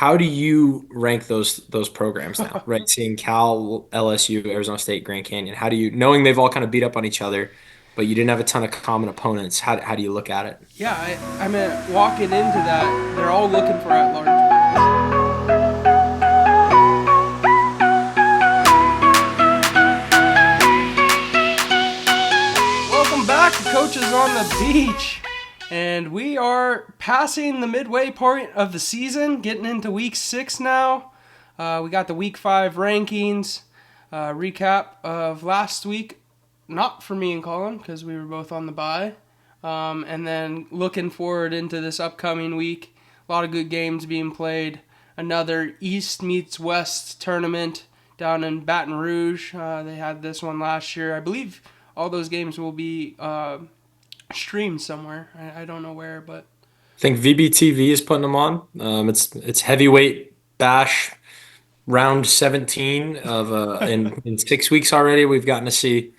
How do you rank those programs now, right? Seeing Cal, LSU, Arizona State, Grand Canyon. How do you, knowing they've all kind of beat up on each other, but you didn't have a ton of common opponents, how do you look at it? Yeah, I mean, walking into that, they're all looking for at-large bids. Welcome back to Coaches on the Beach. And we are passing the midway point of the season, getting into week 6 now. We got the week 5 rankings, recap of last week, not for me and Colin, because we were both on the bye. And then looking forward into this upcoming week, a lot of good games being played. Another East meets West tournament down in Baton Rouge. They had this one last year. I believe all those games will be streamed somewhere. I don't know where, but I think VBTV is putting them on. It's heavyweight bash round 17 of in 6 weeks already. We've gotten to see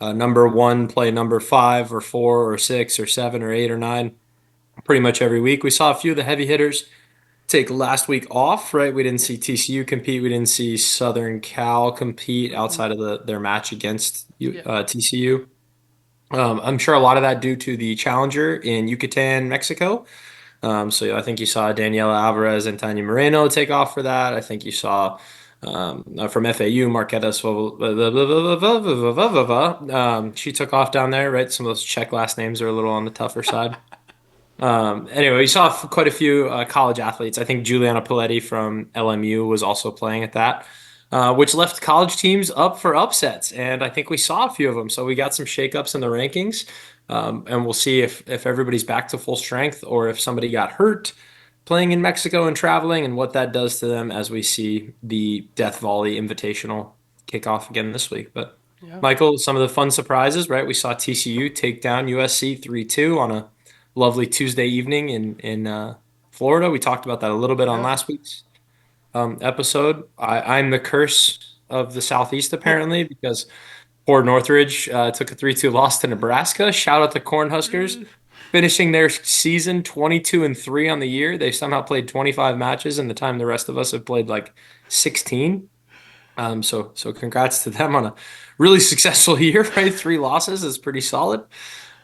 number one play number five or four or six or seven or eight or nine pretty much every week. We saw a few of the heavy hitters take last week off, right? We didn't see TCU compete. We didn't see Southern Cal compete outside of their match against yeah, TCU. I'm sure a lot of that due to the challenger in Yucatan, Mexico. So I think you saw Daniela Alvarez and Tanya Moreno take off for that. I think you saw from FAU, Marqueta she took off down there, right? Some of those Czech last names are a little on the tougher side. Anyway, we saw quite a few college athletes. I think Juliana Paletti from LMU was also playing at that, which left college teams up for upsets. And I think we saw a few of them. So we got some shakeups in the rankings. And we'll see if everybody's back to full strength or if somebody got hurt playing in Mexico and traveling and what that does to them as we see the Death Volley Invitational kick off again this week. But yeah. Michael, some of the fun surprises, right? We saw TCU take down USC 3-2 on a lovely Tuesday evening in Florida. We talked about that a little bit on Yeah. last week's episode. I'm the curse of the Southeast apparently because poor Northridge took a 3-2 loss to Nebraska. Shout out the Cornhuskers finishing their season 22-3 on the year. They somehow played 25 matches in the time the rest of us have played like 16. So congrats to them on a really successful year, right? 3 losses is pretty solid.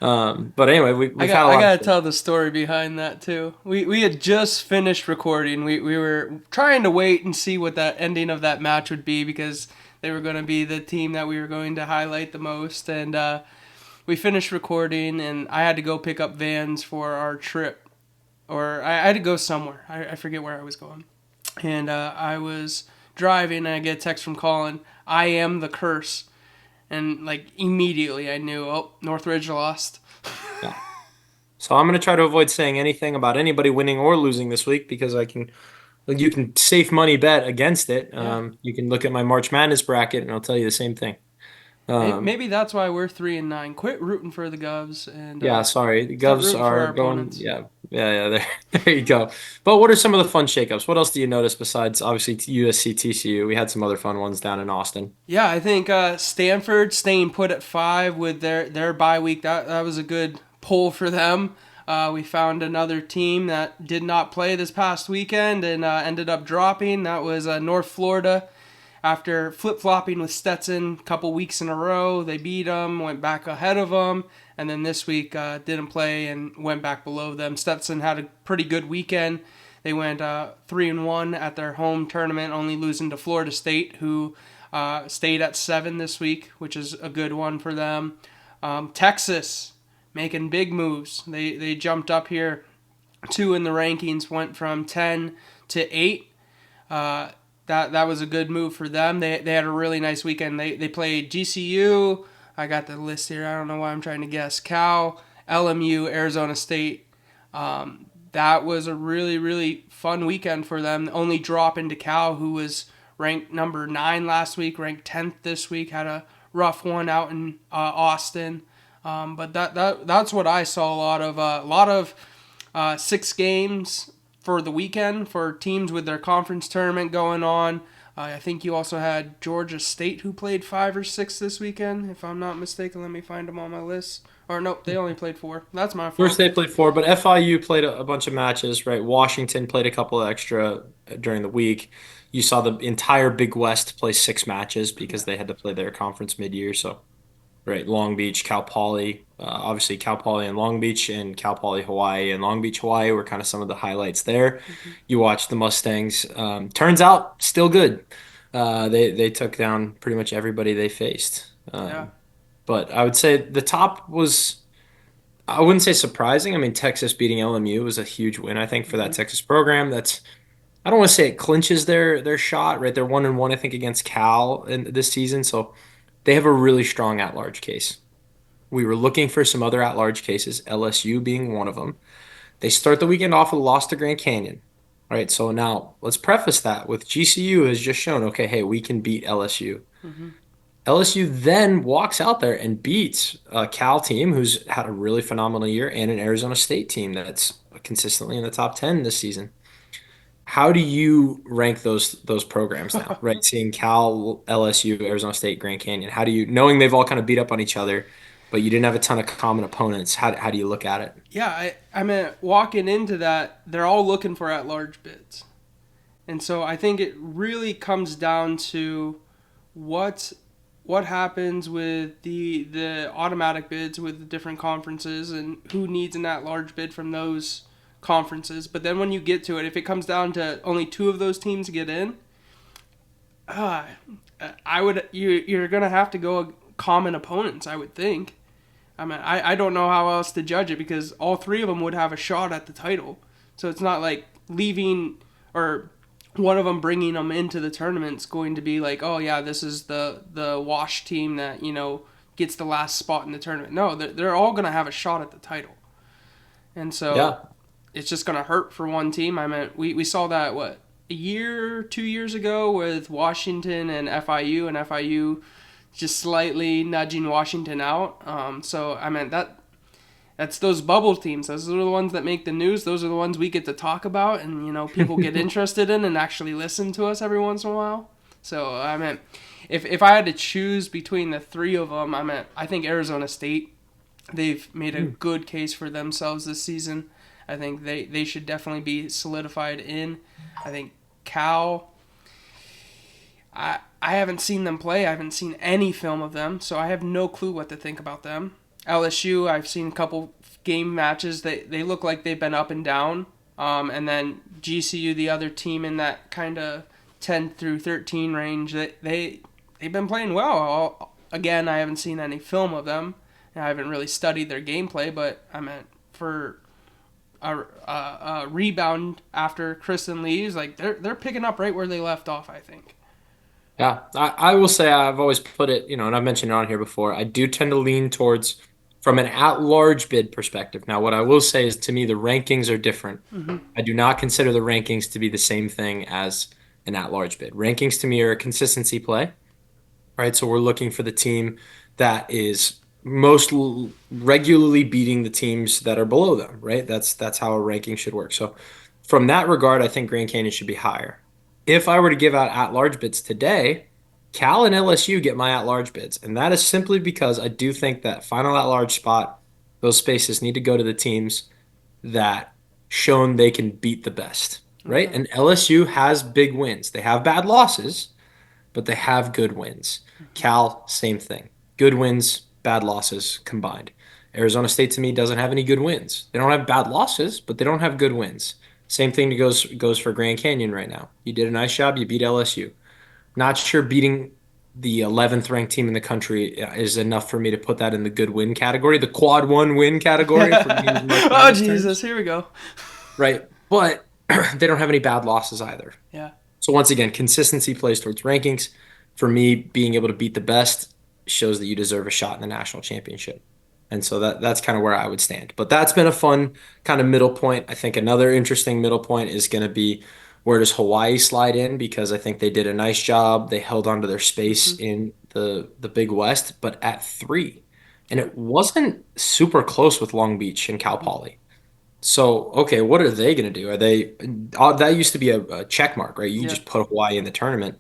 But anyway, I we've had got a I lot gotta of tell the story behind that too. We had just finished recording. We were trying to wait and see what that ending of that match would be because they were going to be the team that we were going to highlight the most. And we finished recording, and I had to go pick up Vans for our trip, or I had to go somewhere. I forget where I was going, and I was driving, and I get a text from Colin. I am the curse, and like immediately I knew. Oh, Northridge lost. yeah. So I'm going to try to avoid saying anything about anybody winning or losing this week because you can safe money bet against it. Yeah. You can look at my March Madness bracket and I'll tell you the same thing. Um, Maybe that's why we're 3-9. Quit rooting for the Govs and yeah, sorry. The start Govs rooting for are our going. opponents. Yeah. There, there you go. But what are some of the fun shakeups? What else do you notice besides obviously USC TCU? We had some other fun ones down in Austin. Yeah, I think Stanford staying put at 5 with their bye week. That was a good pull for them. We found another team that did not play this past weekend and ended up dropping. That was North Florida. After flip flopping with Stetson a couple weeks in a row, they beat them, went back ahead of them, and then this week didn't play and went back below them. Stetson had a pretty good weekend. They went 3-1 at their home tournament, only losing to Florida State, who stayed at 7 this week, which is a good one for them. Texas making big moves. They jumped up here 2 in the rankings, went from 10 to 8. That was a good move for them. They had a really nice weekend. They played GCU. I got the list here. I don't know why I'm trying to guess. Cal, LMU, Arizona State. That was a really, really fun weekend for them. Only drop into Cal, who was ranked number 9 last week, ranked 10th this week. Had a rough one out in Austin. But that's what I saw a lot of 6 games for the weekend for teams with their conference tournament going on. I think you also had Georgia State who played 5 or 6 this weekend, if I'm not mistaken. Let me find them on my list Or nope, they only played 4. That's my First fault. they played four, but FIU played a bunch of matches, right? Washington played a couple extra during the week. You saw the entire Big West play 6 matches because Yeah. they had to play their conference mid-year. So, right, Long Beach, Cal Poly, obviously Cal Poly and Long Beach, and Cal Poly Hawaii and Long Beach Hawaii were kind of some of the highlights there. Hmm. You watched the Mustangs. Turns out, still good. They took down pretty much everybody they faced. Yeah. But I would say the top was. I wouldn't say surprising. I mean, Texas beating LMU was a huge win, I think, for that Hmm. Texas program. That's I don't want to say it clinches their shot, right? They're 1-1, I think, against Cal in this season, so they have a really strong at-large case. We were looking for some other at-large cases, LSU being one of them. They start the weekend off with a loss to Grand Canyon. All right, so now let's preface that with GCU has just shown, okay, hey, we can beat LSU. Hmm. LSU then walks out there and beats a Cal team who's had a really phenomenal year and an Arizona State team that's consistently in the top 10 this season. How do you rank those programs now, right? Seeing Cal, LSU, Arizona State, Grand Canyon. How do you, knowing they've all kind of beat up on each other, but you didn't have a ton of common opponents, how do you look at it? Yeah, I mean, walking into that, they're all looking for at-large bids. And so I think it really comes down to what what happens with the automatic bids with the different conferences and who needs an at-large bid from those conferences. But then when you get to it, if it comes down to only 2 of those teams get in, uh, you're gonna have to go common opponents, I would think. I mean, I don't know how else to judge it because all 3 of them would have a shot at the title. So it's not like leaving or one of them bringing them into the tournament's going to be like, oh yeah, this is the wash team that gets the last spot in the tournament. No, they're all going to have a shot at the title, and so Yeah. it's just going to hurt for one team. I mean, we saw that what a year, 2 years ago with Washington and FIU just slightly nudging Washington out. So I mean that's those bubble teams. Those are the ones that make the news. Those are the ones we get to talk about, and people get interested in and actually listen to us every once in a while. So I mean, if I had to choose between the 3 of them, I think Arizona State. They've made a good case for themselves this season. I think they should definitely be solidified in. I think Cal. I haven't seen them play. I haven't seen any film of them, so I have no clue what to think about them. LSU, I've seen a couple game matches. They look like they've been up and down. And then GCU, the other team in that kind of 10 through 13 range, they've been playing well. Again, I haven't seen any film of them. I haven't really studied their gameplay, but I meant for a rebound after Kristen leaves, like they're picking up right where they left off. I think. Yeah, I will say I've always put it, and I've mentioned it on here before. I do tend to lean towards from an at-large bid perspective. Now, what I will say is to me, the rankings are different. Mm-hmm. I do not consider the rankings to be the same thing as an at-large bid. Rankings to me are a consistency play, right? So we're looking for the team that is regularly beating the teams that are below them, right? That's how a ranking should work. So from that regard, I think Grand Canyon should be higher. If I were to give out at-large bids today, Cal and LSU get my at-large bids, and that is simply because I do think that final at-large spot, those spaces need to go to the teams that shown they can beat the best, right? Okay. And LSU has big wins. They have bad losses, but they have good wins. Cal, same thing. Good wins, bad losses combined. Arizona State to me doesn't have any good wins. They don't have bad losses, but they don't have good wins. Same thing goes for Grand Canyon right now. You did a nice job. You beat LSU. Not sure beating the 11th ranked team in the country is enough for me to put that in the good win category, the quad one win category, if we're going to use March Oh Madness Jesus! terms, Here we go. right? But they don't have any bad losses either. Yeah. So once again, consistency plays towards rankings. For me, being able to beat the best shows that you deserve a shot in the national championship. And so that's kind of where I would stand. But that's been a fun kind of middle point. I think another interesting middle point is going to be where does Hawaii slide in? Because I think they did a nice job. They held onto their space Mm-hmm. in the Big West, but at 3. And it wasn't super close with Long Beach and Cal Poly. So, okay, what are they going to do? Are they that used to be a check mark, right? You Yeah. just put Hawaii in the tournament.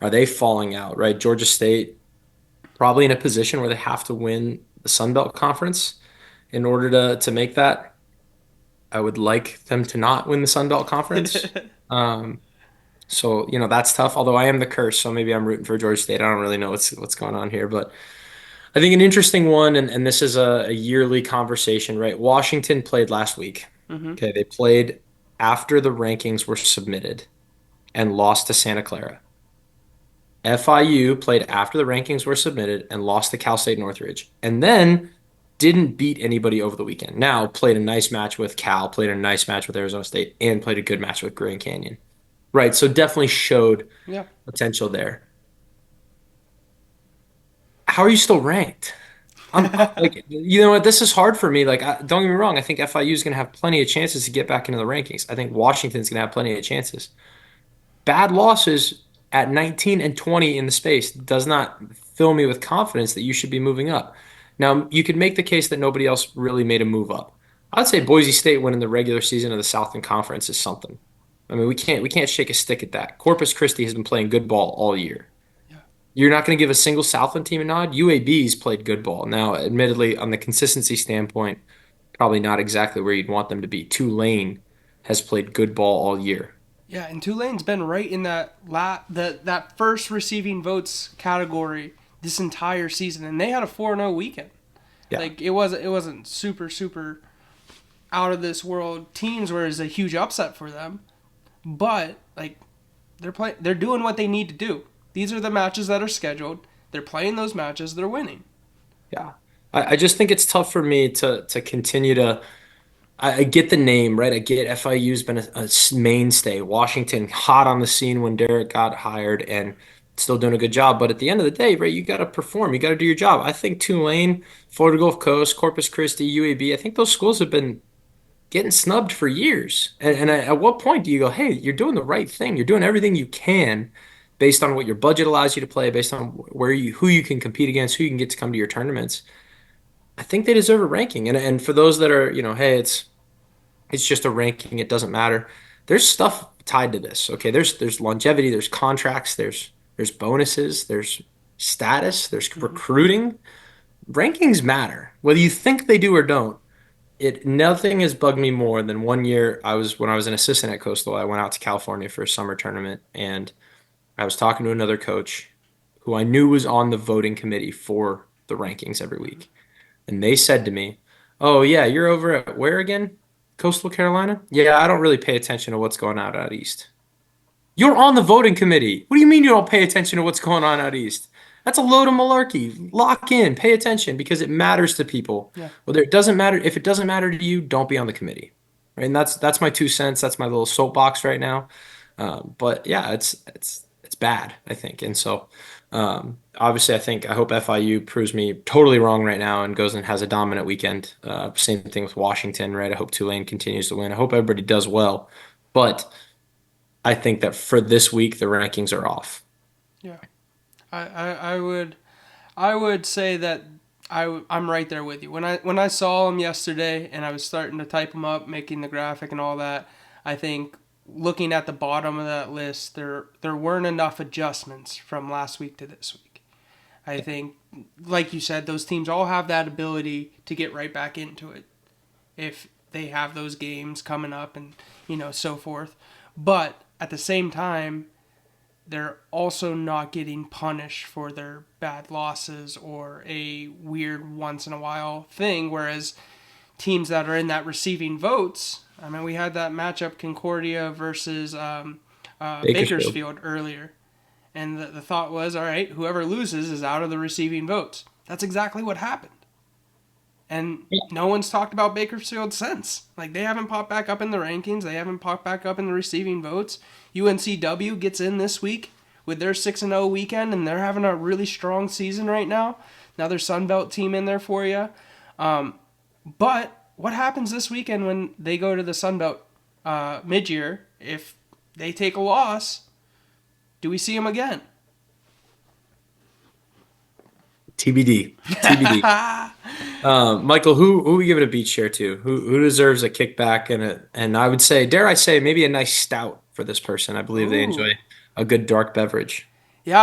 Are they falling out, right? Georgia State probably in a position where they have to win the Sun Belt Conference. in order to make that, I would like them to not win the Sun Belt Conference. Um, so that's tough. Although I am the curse, so maybe I'm rooting for Georgia State. I don't really know what's going on here, but I think an interesting one, and this is a yearly conversation, right? Washington played last week. Hmm. Okay, they played after the rankings were submitted and lost to Santa Clara. FIU played after the rankings were submitted and lost to Cal State Northridge, and then didn't beat anybody over the weekend. Now played a nice match with Cal, played a nice match with Arizona State, and played a good match with Grand Canyon. Right, so definitely showed Yeah. potential there. How are you still ranked? I'm like, you know what? This is hard for me. Like, don't get me wrong. I think FIU is going to have plenty of chances to get back into the rankings. I think Washington's going to have plenty of chances. Bad losses at 19 and 20 in the space does not fill me with confidence that you should be moving up. Now, you could make the case that nobody else really made a move up. I'd say Boise State winning the regular season of the Southern Conference is something. I mean, we can't shake a stick at that. Corpus Christi has been playing good ball all year. Yeah. You're not going to give a single Southland team a nod. UAB's played good ball. Now, admittedly, on the consistency standpoint, probably not exactly where you'd want them to be. Tulane has played good ball all year. Yeah, and Tulane's been right in that first receiving votes category this entire season, and they had a 4-0 weekend. Yeah. Like it wasn't super out of this world teams where it's a huge upset for them, but like they're doing what they need to do. These are the matches that are scheduled. They're playing those matches. They're winning. Yeah. I just think it's tough for me to continue to. I get the name, right? I get FIU's been a mainstay. Washington hot on the scene when Derek got hired and still doing a good job. But at the end of the day, right, you got to perform. You got to do your job. I think Tulane, Florida Gulf Coast, Corpus Christi, UAB, I think those schools have been getting snubbed for years. And at what point do you go, hey, you're doing the right thing. You're doing everything you can based on what your budget allows you to play, based on who you can compete against, who you can get to come to your tournaments. I think they deserve a ranking. And for those that are, hey, it's just a ranking, it doesn't matter. There's stuff tied to this. Okay, there's longevity, there's contracts, there's bonuses, there's status, there's Hmm. recruiting. Rankings matter. Whether you think they do or don't, it nothing has bugged me more than one year when I was an assistant at Coastal, I went out to California for a summer tournament and I was talking to another coach who I knew was on the voting committee for the rankings every week. And they said to me, "Oh yeah, you're over at where again? Coastal Carolina? Yeah, I don't really pay attention to what's going on out east." You're on the voting committee. What do you mean you don't pay attention to what's going on out east? That's a load of malarkey. Lock in, pay attention because it matters to people. Yeah. Whether it doesn't matter, if it doesn't matter to you, don't be on the committee. Right? And that's my 2 cents. That's my little soapbox right now. But yeah, it's bad, I think. And so obviously, I hope FIU proves me totally wrong right now and goes and has a dominant weekend. Same thing with Washington, right? I hope Tulane continues to win. I hope everybody does well. But I think that for this week, the rankings are off. Yeah. I would say that I'm right there with you. When I saw them yesterday and I was starting to type them up, making the graphic and all that, I think looking at the bottom of that list, there weren't enough adjustments from last week to this week. I think, like you said, those teams all have that ability to get right back into it if they have those games coming up and so forth. But at the same time, they're also not getting punished for their bad losses or a weird once in a while thing. Whereas teams that are in that receiving votes, I mean, we had that matchup Concordia versus Bakersfield. Bakersfield earlier. And the thought was, all right, whoever loses is out of the receiving votes. That's exactly what happened. And no one's talked about Bakersfield since. Like, they haven't popped back up in the rankings. They haven't popped back up in the receiving votes. UNCW gets in this week with their 6-0 weekend, and they're having a really strong season right now. Another Sun Belt team in there for you. But what happens this weekend when they go to the Sun Belt mid-year? If they take a loss, do we see them again? TBD. TBD. Michael, who we giving a beat share to? Who deserves a kickback and I would say, dare I say, maybe a nice stout for this person. I believe they Ooh. enjoy a good dark beverage. Yeah,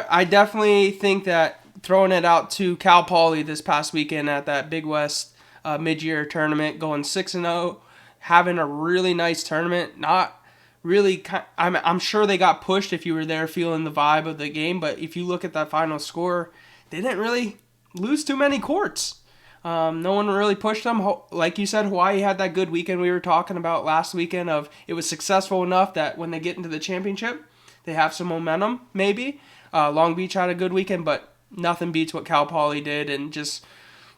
I definitely think that throwing it out to Cal Poly this past weekend at that Big West mid-year tournament, going 6-0, having a really nice tournament. Not really, I'm sure they got pushed if you were there feeling the vibe of the game, but if you look at that final score, they didn't really lose too many courts. No one really pushed them. Like you said, Hawaii had that good weekend we were talking about last weekend. Of it was successful enough that when they get into the championship, they have some momentum. Maybe Long Beach had a good weekend, but nothing beats what Cal Poly did, and just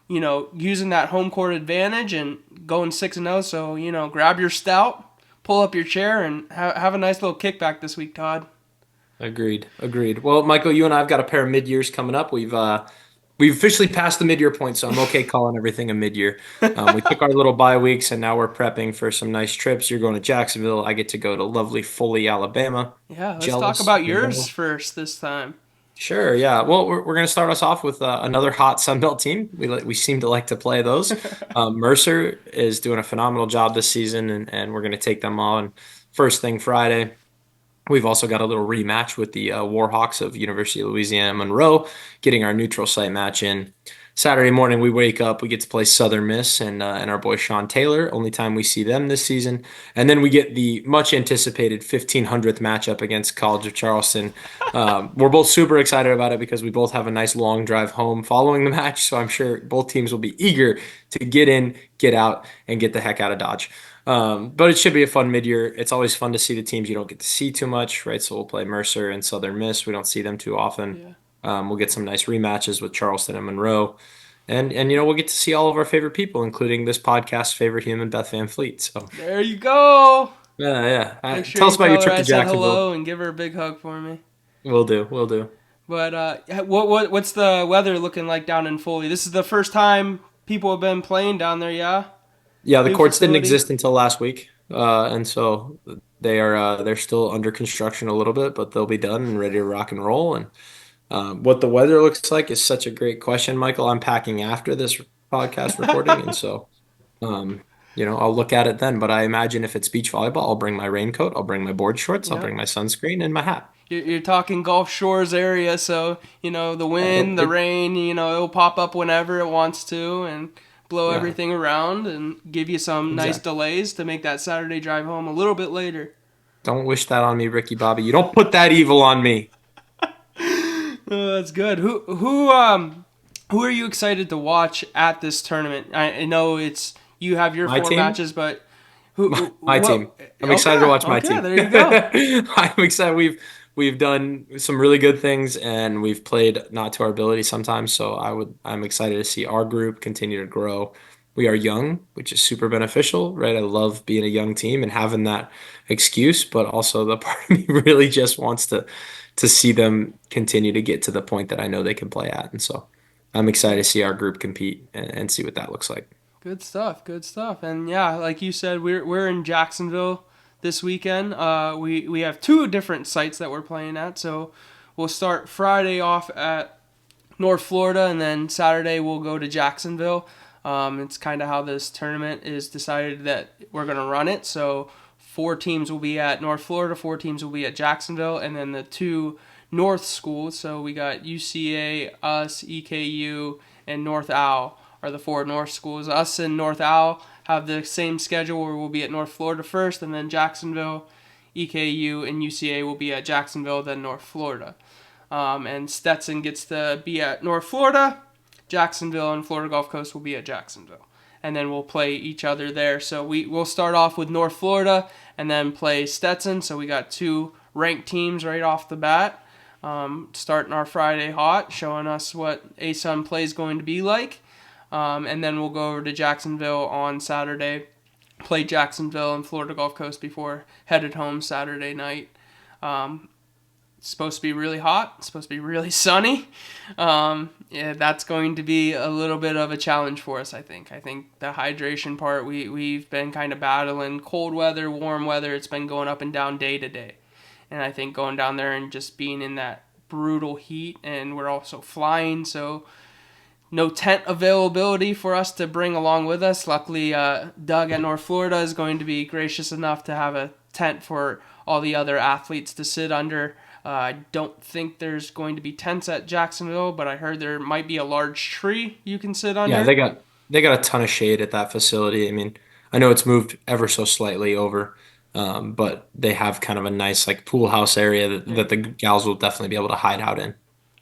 using that home court advantage and going 6-0. So grab your stout, pull up your chair, and have a nice little kickback this week, Todd. Agreed. Agreed. Well, Michael, you and I've got a pair of mid-years coming up. We've officially passed the mid-year point, so I'm okay calling everything a mid-year. We took our little bye weeks, and now we're prepping for some nice trips. You're going to Jacksonville. I get to go to lovely Foley, Alabama. Yeah, let's talk Jealous, about yours first this time. Sure, yeah. Well, we're going to start us off with another hot Sun Belt team. We seem to like to play those. Mercer is doing a phenomenal job this season, and we're going to take them on first thing Friday. We've also got a little rematch with the Warhawks of University of Louisiana Monroe, getting our neutral site match in. Saturday morning, we wake up, we get to play Southern Miss and our boy Sean Taylor. Only time we see them this season, and then we get the much anticipated 1500th matchup against College of Charleston. We're both super excited about it because we both have a nice long drive home following the match. So I'm sure both teams will be eager to get in, get out, and get the heck out of Dodge. But it should be a fun mid-year. It's always fun to see the teams you don't get to see too much, right? So we'll play Mercer and Southern Miss. We don't see them too often. Yeah. We'll get some nice rematches with Charleston and Monroe. And we'll get to see all of our favorite people, including this podcast's favorite human, Beth Van Fleet. So There you go. yeah, yeah. Make sure Tell you us about your tell her trip I to said Jacksonville. hello and give her a big hug for me. We'll do. We'll do. But what's the weather looking like down in Foley? This is the first time people have been playing down there, yeah? Yeah, the New courts didn't facility. exist until last week, and so they're still under construction a little bit, but they'll be done and ready to rock and roll. And what the weather looks like is such a great question, Michael. I'm packing after this podcast recording, and so um, I'll look at it then. But I imagine if it's beach volleyball, I'll bring my raincoat, I'll bring my board shorts, I'll Yep. bring my sunscreen, and my hat. You're talking Gulf Shores area, so the It, wind, the it, rain, it'll pop up whenever it wants to and blow yeah, everything around and give you some nice exactly. delays to make that Saturday drive home a little bit later. Don't wish that on me, Ricky Bobby. You don't put that evil on me. Oh, that's good. Who are you excited to watch at this tournament? I know it's you have your My four team. matches, but My team. what? I'm excited to Okay, watch my okay, team. there you go. I'm excited. We've done some really good things and we've played not to our ability sometimes. So I'm excited to see our group continue to grow. We are young, which is super beneficial, right? I love being a young team and having that excuse, but also the part of me really just wants to see them continue to get to the point that I know they can play at. And so I'm excited to see our group compete and see what that looks like. Good stuff, good stuff. And yeah, like you said, we're in Jacksonville this weekend. We have two different sites that we're playing at. So we'll start Friday off at North Florida, and then Saturday we'll go to Jacksonville. It's kind of how this tournament is decided that we're going to run it. So four teams will be at North Florida, four teams will be at Jacksonville, and then the two North schools. So we got UCA, us, EKU, and North Owl are the four North schools. Us and North Owl have the same schedule where we'll be at North Florida first, and then Jacksonville, EKU, and UCA will be at Jacksonville, then North Florida. And Stetson gets to be at North Florida. Jacksonville and Florida Gulf Coast will be at Jacksonville. And then we'll play each other there. So we'll start off with North Florida and then play Stetson. So we got two ranked teams right off the bat. Starting our Friday hot, showing us what ASUN play is going to be like. And then we'll go over to Jacksonville on Saturday, play Jacksonville and Florida Gulf Coast before headed home Saturday night. It's supposed to be really hot. It's supposed to be really sunny. Yeah, that's going to be a little bit of a challenge for us, I think. I think the hydration part, we've been kind of battling cold weather, warm weather. It's been going up and down day to day. And I think going down there and just being in that brutal heat, and we're also flying, so no tent availability for us to bring along with us. Luckily, Doug at North Florida is going to be gracious enough to have a tent for all the other athletes to sit under. I don't think there's going to be tents at Jacksonville, but I heard there might be a large tree you can sit Yeah, under. they got a ton of shade at that facility. I mean, I know it's moved ever so slightly over, but they have kind of a nice like pool house area Yeah. that the gals will definitely be able to hide out in.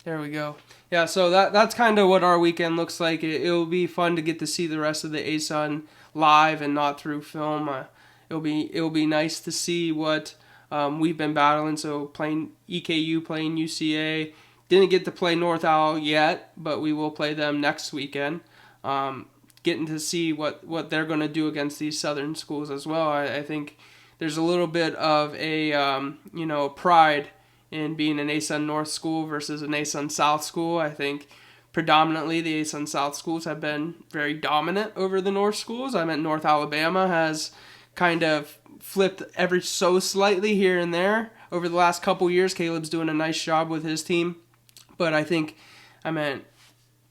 There we go. Yeah, so that's kind of what our weekend looks like. It'll be fun to get to see the rest of the ASUN live and not through film. It'll be nice to see what we've been battling. So playing EKU, playing UCA. Didn't get to play North Owl yet, but we will play them next weekend. Getting to see what they're going to do against these Southern schools as well. I think there's a little bit of a pride in being an ASUN North school versus an ASUN South school. I think predominantly the ASUN South schools have been very dominant over the North schools. I meant North Alabama has kind of flipped ever so slightly here and there over the last couple years. Caleb's doing a nice job with his team, but I meant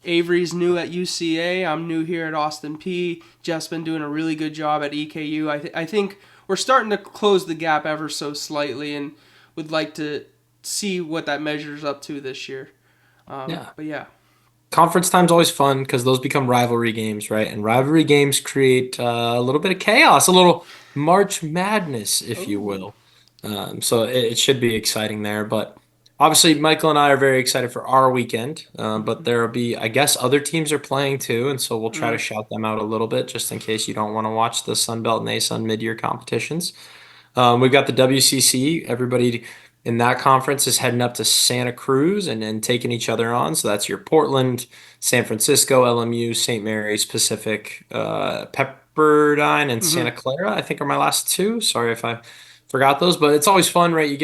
Avery's new at UCA. I'm new here at Austin P. Jeff's been doing a really good job at EKU. I think we're starting to close the gap ever so slightly, and would like to see what that measures up to this year. Yeah. But yeah. Conference time's always fun because those become rivalry games, right? And rivalry games create a little bit of chaos, a little March Madness, if you Oh. will. So it should be exciting there. But obviously, Michael and I are very excited for our weekend. But there will be, I guess, other teams are playing too, and so we'll try to Mm. shout them out a little bit just in case you don't want to watch the Sun Belt and ASUN mid-year competitions. We've got the WCC. Everybody in that conference is heading up to Santa Cruz and taking each other on. So that's your Portland, San Francisco, LMU, St. Mary's, Pacific, Pepperdine, and Mm-hmm. Santa Clara. I think are my last two. Sorry if I forgot those, but it's always fun, right? You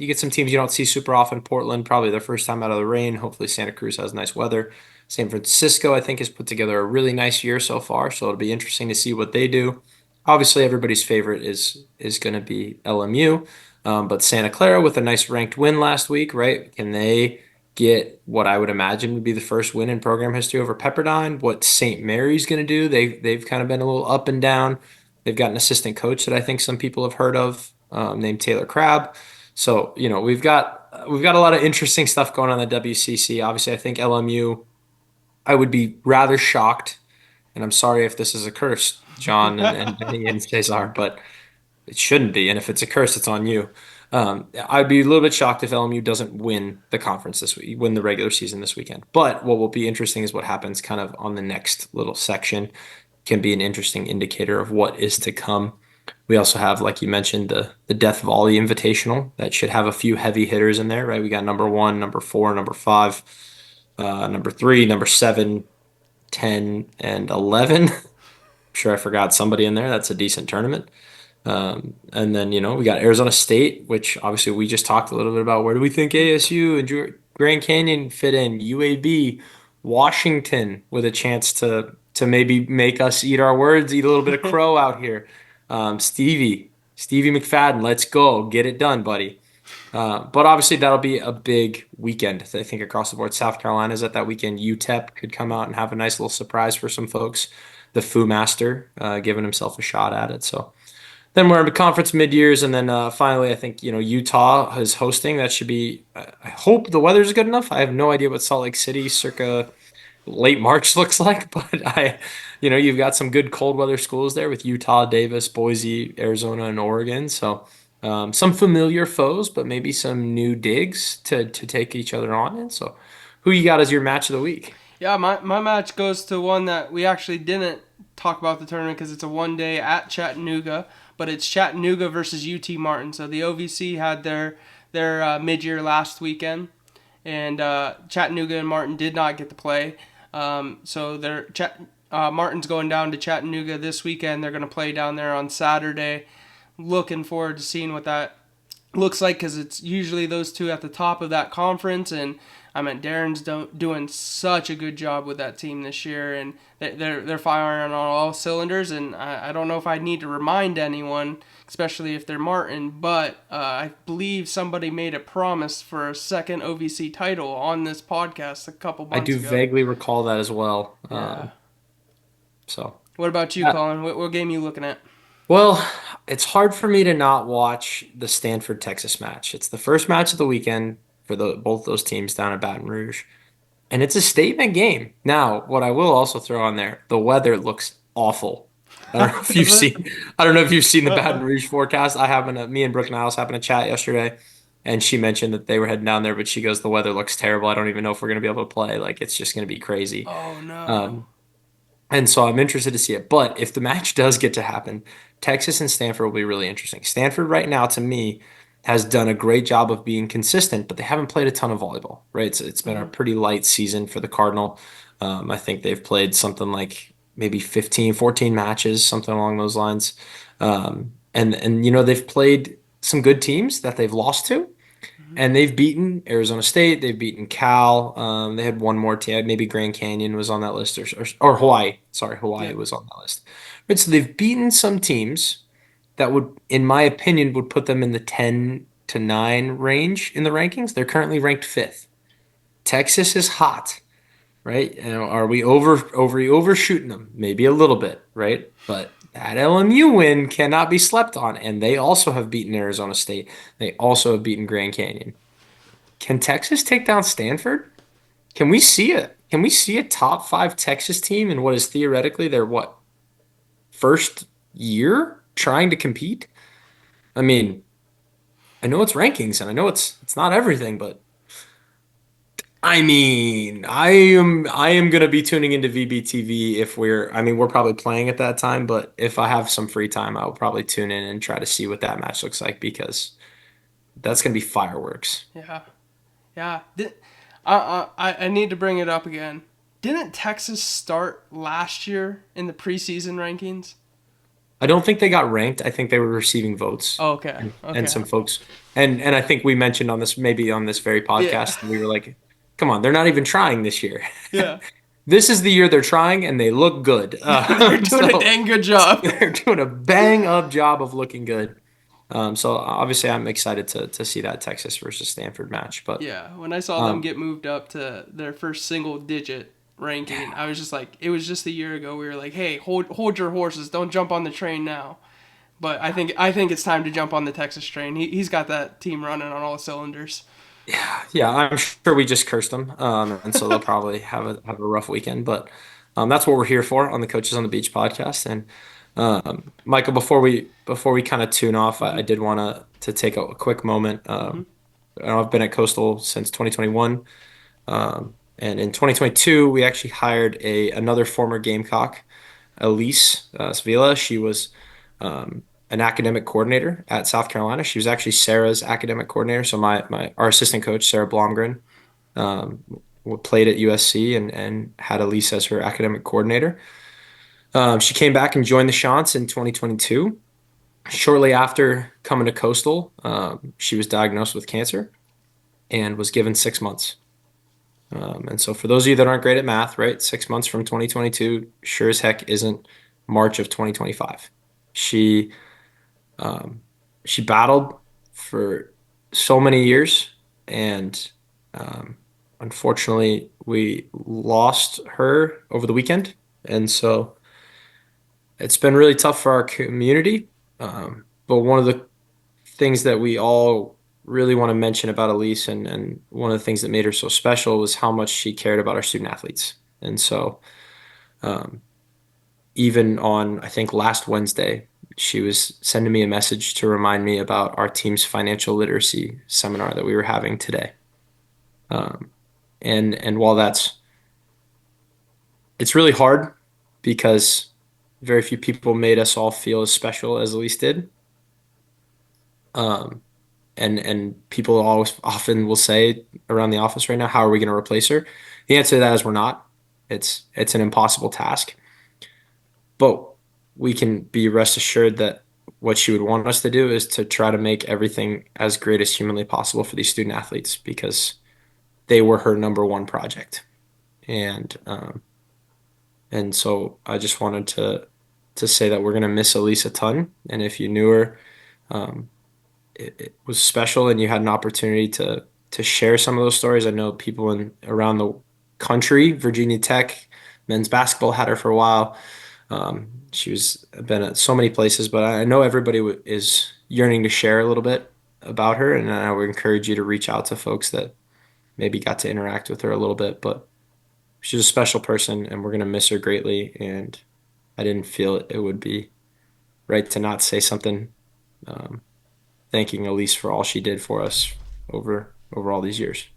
get some teams you don't see super often. Portland, probably their first time out of the rain. Hopefully, Santa Cruz has nice weather. San Francisco, I think, has put together a really nice year so far, so it'll be interesting to see what they do. Obviously, everybody's favorite is going to be LMU, but Santa Clara with a nice ranked win last week, right? Can they get what I would imagine would be the first win in program history over Pepperdine? What St. Mary's going to do? They've kind of been a little up and down. They've got an assistant coach that I think some people have heard of, named Taylor Crabb. So we've got a lot of interesting stuff going on in the WCC. Obviously, I think LMU. I would be rather shocked, and I'm sorry if this is a curse, John and Benny and Cesar, but it shouldn't be. And if it's a curse, it's on you. I'd be a little bit shocked if LMU doesn't win the conference this week, win the regular season this weekend. But what will be interesting is what happens kind of on the next little section can be an interesting indicator of what is to come. We also have, like you mentioned, the Death Volley Invitational that should have a few heavy hitters in there, right? We got number one, number four, number five, number three, number seven, 10, and 11. I'm sure I forgot somebody in there. That's a decent tournament. And then, we got Arizona State, which obviously we just talked a little bit about. Where do we think ASU and Grand Canyon fit in? UAB, Washington with a chance to maybe make us eat our words, eat a little bit of crow out here. Stevie McFadden, let's go. Get it done, buddy. But obviously that'll be a big weekend. I think across the board, South Carolina's at that weekend. UTEP could come out and have a nice little surprise for some folks. The Foo Master giving himself a shot at it. So then we're in conference mid years, and then finally, I think Utah is hosting. That should be. I hope the weather's good enough. I have no idea what Salt Lake City circa late March looks like, but you've got some good cold weather schools there with Utah, Davis, Boise, Arizona, and Oregon. So some familiar foes, but maybe some new digs to take each other on in. So who you got as your match of the week? Yeah, my match goes to one that we actually didn't talk about the tournament because it's a 1 day at Chattanooga, but it's Chattanooga versus UT Martin. So the OVC had their mid year last weekend, and Chattanooga and Martin did not get to play. So Martin's going down to Chattanooga this weekend. They're going to play down there on Saturday. Looking forward to seeing what that looks like because it's usually those two at the top of that conference. And Darren's doing such a good job with that team this year, and they're firing on all cylinders. And I don't know if I need to remind anyone, especially if they're Martin, but I believe somebody made a promise for a second OVC title on this podcast a couple I months do ago. vaguely recall that as well. Yeah. So. What about you, Colin? What game you looking at? Well, it's hard for me to not watch the Stanford Texas match. It's the first match of the weekend for both those teams down at Baton Rouge. And it's a statement game. Now, what I will also throw on there, the weather looks awful. I don't know if you've Is it? seen, I don't know if you've seen the Uh-uh. Baton Rouge forecast. Me and Brooke Niles happened to chat yesterday, and she mentioned that they were heading down there, but she goes, the weather looks terrible. I don't even know if we're going to be able to play. Like, it's just going to be crazy. Oh no. Um, and so I'm interested to see it. But if the match does get to happen, Texas and Stanford will be really interesting. Stanford right now, to me, has done a great job of being consistent, but they haven't played a ton of volleyball, right? It's been a Mhm. pretty light season for the Cardinal. I think they've played something like maybe 15, 14 matches, something along those lines. And they've played some good teams that they've lost to. Mhm. And they've beaten Arizona State. They've beaten Cal. They had one more team. Maybe Grand Canyon was on that list, or Hawaii. Sorry, Hawaii Yeah. was on that list. But so they've beaten some teams that would, in my opinion, would put them in the 10 to 9 range in the rankings. They're currently ranked fifth. Texas is hot, right? Are we overshooting them? Maybe a little bit, right? But that LMU win cannot be slept on, and they also have beaten Arizona State. They also have beaten Grand Canyon. Can Texas take down Stanford? Can we see a top five Texas team in what is theoretically their what first year trying to compete? I mean, I know it's rankings and I know it's not everything, but I mean, I am gonna be tuning into VBTV if we're probably playing at that time, but if I have some free time, I'll probably tune in and try to see what that match looks like because that's gonna be fireworks. Yeah. Yeah. I need to bring it up again. Didn't Texas start last year in the preseason rankings? I don't think they got ranked. I think they were receiving votes Oh, okay. and Okay. some folks. And I think we mentioned on this maybe on this very Yeah. podcast, we were like, come on, they're not even trying this year. Yeah. This is the year they're trying and they look good. They're doing a So dang good job. they're doing a bang up job of looking good. So obviously I'm excited to see that Texas versus Stanford match. But Yeah. When I saw them um, get moved up to their first single digit ranking, yeah, I was just like, it was just a year ago. We were like, hey, hold your horses. Don't jump on the train now. But I think it's time to jump on the Texas train. He's got that team running on all cylinders. yeah, I'm sure we just cursed them, and so they'll probably have a rough weekend. But that's what we're here for on the Coaches on the Beach podcast. And Michael, before we kind of tune off, I Hmm. did want to take a quick moment. Hmm. I've been at Coastal since 2021, and in 2022 we actually hired a another former Gamecock, Elise Sevilla. She was an academic coordinator at South Carolina. She was actually Sarah's academic coordinator. So our assistant coach, Sarah Blomgren, um, played at USC and had Elise as her academic coordinator. She came back and joined the Chants in 2022. Shortly after coming to Coastal, she was diagnosed with cancer and was given 6 months. And so, for those of you that aren't great at math, right, 6 months from 2022 sure as heck isn't March of 2025. She um, she battled for so many years, and um, unfortunately, we lost her over the weekend. And so it's been really tough for our community. But one of the things that we all really want to mention about Elise and one of the things that made her so special was how much she cared about our student athletes. And so um, even on, I think last Wednesday, she was sending me a message to remind me about our team's financial literacy seminar that we were having today. Um, and while it's really hard because very few people made us all feel as special as Elise did. Um, and people always often will say around the office right now, how are we going to replace her? The answer to that is we're not. It's an impossible task, but we can be rest assured that what she would want us to do is to try to make everything as great as humanly possible for these student athletes because they were her number one project. And so I just wanted to say that we're going to miss Elise a ton. And if you knew her, um, it was special and you had an opportunity to share some of those stories. I know people in around the country, Virginia Tech men's basketball had her for a while. She was been at so many places, but I know everybody is yearning to share a little bit about her, and I would encourage you to reach out to folks that maybe got to interact with her a little bit. But she's a special person, and we're gonna miss her greatly. And I didn't feel it would be right to not say something, um, thanking Elise for all she did for us over all these years.